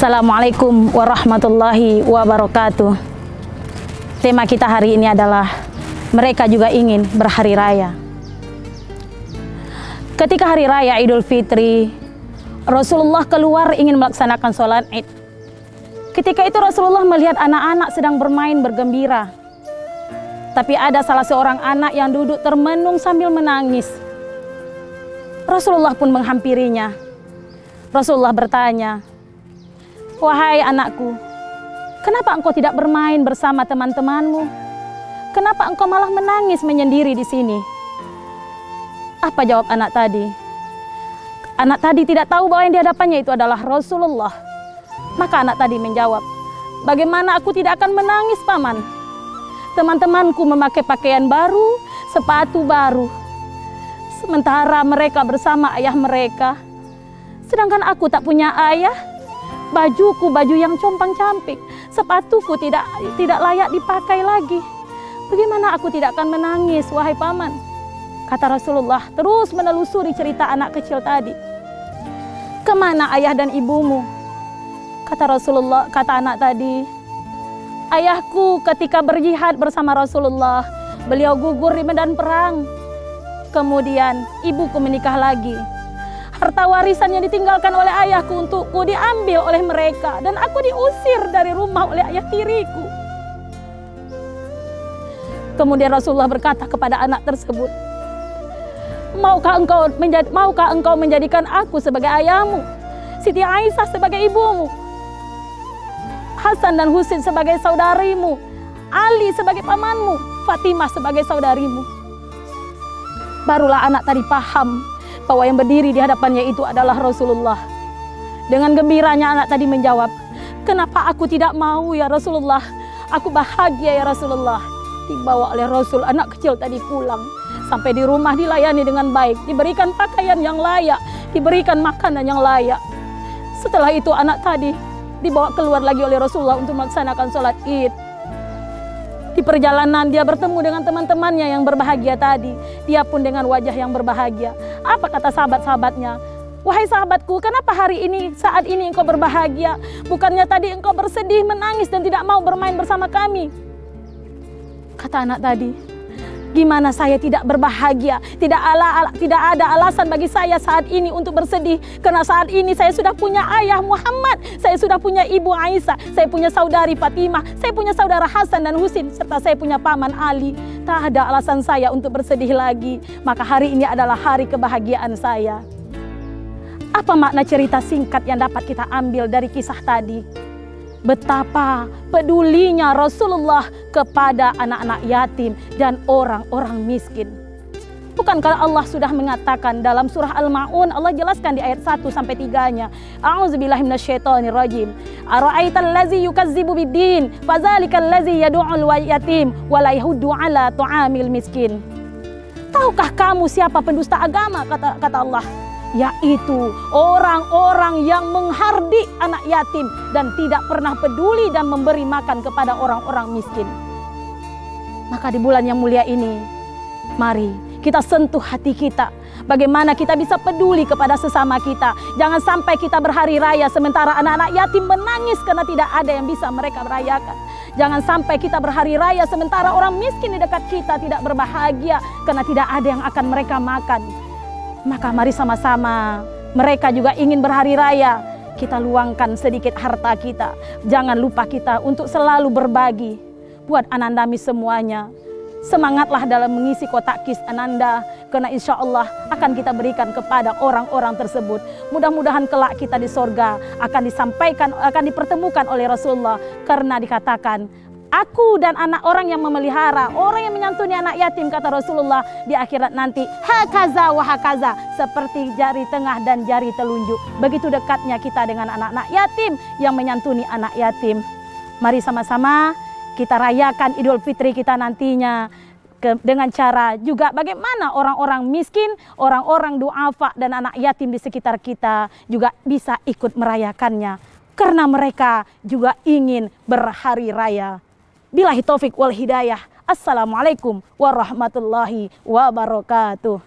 Assalamualaikum warahmatullahi wabarakatuh. Tema kita hari ini adalah mereka juga ingin berhari raya. Ketika hari raya Idul Fitri, Rasulullah keluar ingin melaksanakan sholat Id. Ketika itu Rasulullah melihat anak-anak sedang bermain bergembira. Tapi ada salah seorang anak yang duduk termenung sambil menangis. Rasulullah pun menghampirinya. Rasulullah bertanya, "Wahai anakku, kenapa engkau tidak bermain bersama teman-temanmu? Kenapa engkau malah menangis menyendiri di sini?" Apa jawab anak tadi? Anak tadi tidak tahu bahwa yang di hadapannya itu adalah Rasulullah. Maka anak tadi menjawab, "Bagaimana aku tidak akan menangis, Paman? Teman-temanku memakai pakaian baru, sepatu baru. Sementara mereka bersama ayah mereka. Sedangkan aku tak punya ayah. Bajuku baju yang compang-camping, sepatuku tidak layak dipakai lagi. Bagaimana aku tidak akan menangis, wahai Paman?" Kata Rasulullah terus menelusuri cerita anak kecil tadi. "Kemana ayah dan ibumu?" Kata anak tadi, "Ayahku ketika berjihad bersama Rasulullah, beliau gugur di medan perang. Kemudian ibuku menikah lagi. Harta warisan yang ditinggalkan oleh ayahku untukku diambil oleh mereka, dan aku diusir dari rumah oleh ayah tiriku." Kemudian Rasulullah berkata kepada anak tersebut, Maukah engkau menjadikan aku sebagai ayahmu, Siti Aisyah sebagai ibumu, Hasan dan Husin sebagai saudarimu, Ali sebagai pamanmu, Fatimah sebagai saudarimu?" Barulah anak tadi paham bahwa yang berdiri di hadapannya itu adalah Rasulullah. Dengan gembiranya anak tadi menjawab, "Kenapa aku tidak mau ya Rasulullah? Aku bahagia ya Rasulullah." Dibawa oleh Rasul anak kecil tadi pulang. Sampai di rumah dilayani dengan baik, diberikan pakaian yang layak, diberikan makanan yang layak. Setelah itu anak tadi dibawa keluar lagi oleh Rasulullah untuk melaksanakan sholat Id. Di perjalanan dia bertemu dengan teman-temannya yang berbahagia tadi. Dia pun dengan wajah yang berbahagia. Apa kata sahabat-sahabatnya? "Wahai sahabatku, kenapa hari ini, saat ini engkau berbahagia? Bukannya tadi engkau bersedih, menangis dan tidak mau bermain bersama kami?" Kata anak tadi, "Gimana saya tidak berbahagia? Tidak ada alasan bagi saya saat ini untuk bersedih. Karena saat ini saya sudah punya ayah Muhammad, saya sudah punya ibu Aisyah, saya punya saudari Fatimah, saya punya saudara Hasan dan Husin, serta saya punya paman Ali. Tak ada alasan saya untuk bersedih lagi. Maka hari ini adalah hari kebahagiaan saya." Apa makna cerita singkat yang dapat kita ambil dari kisah tadi? Betapa pedulinya Rasulullah kepada anak-anak yatim dan orang-orang miskin. Bukankah Allah sudah mengatakan dalam surah Al-Ma'un, Allah jelaskan di ayat 1 sampai 3-nya, "A'udzubillahi minasyaitonirrajim. Ara'aital ladzi yukazzibu biddin, fadzalikal ladzi yad'ul yatim wa la yahuddu 'ala ta'amil miskin." Tahukah kamu siapa pendusta agama? Kata Allah, yaitu orang-orang yang menghardik anak yatim dan tidak pernah peduli dan memberi makan kepada orang-orang miskin. Maka di bulan yang mulia ini, mari kita sentuh hati kita. Bagaimana kita bisa peduli kepada sesama kita. Jangan sampai kita berhari raya sementara anak-anak yatim menangis karena tidak ada yang bisa mereka merayakan. Jangan sampai kita berhari raya sementara orang miskin di dekat kita tidak berbahagia karena tidak ada yang akan mereka makan. Maka mari sama-sama, mereka juga ingin berhari raya, kita luangkan sedikit harta kita. Jangan lupa kita untuk selalu berbagi. Buat Anandami semuanya, semangatlah dalam mengisi kotak kis Ananda, karena insya Allah akan kita berikan kepada orang-orang tersebut. Mudah-mudahan kelak kita di sorga akan dipertemukan oleh Rasulullah, karena dikatakan, "Aku dan anak orang yang memelihara, orang yang menyantuni anak yatim," kata Rasulullah, "di akhirat nanti hakaza wa hakaza, seperti jari tengah dan jari telunjuk." Begitu dekatnya kita dengan anak-anak yatim yang menyantuni anak yatim. Mari sama-sama kita rayakan Idul Fitri kita nantinya dengan cara juga bagaimana orang-orang miskin, orang-orang du'afa dan anak yatim di sekitar kita juga bisa ikut merayakannya. Karena mereka juga ingin berhari raya. Billahi taufik wal hidayah. Assalamualaikum warahmatullahi wabarakatuh.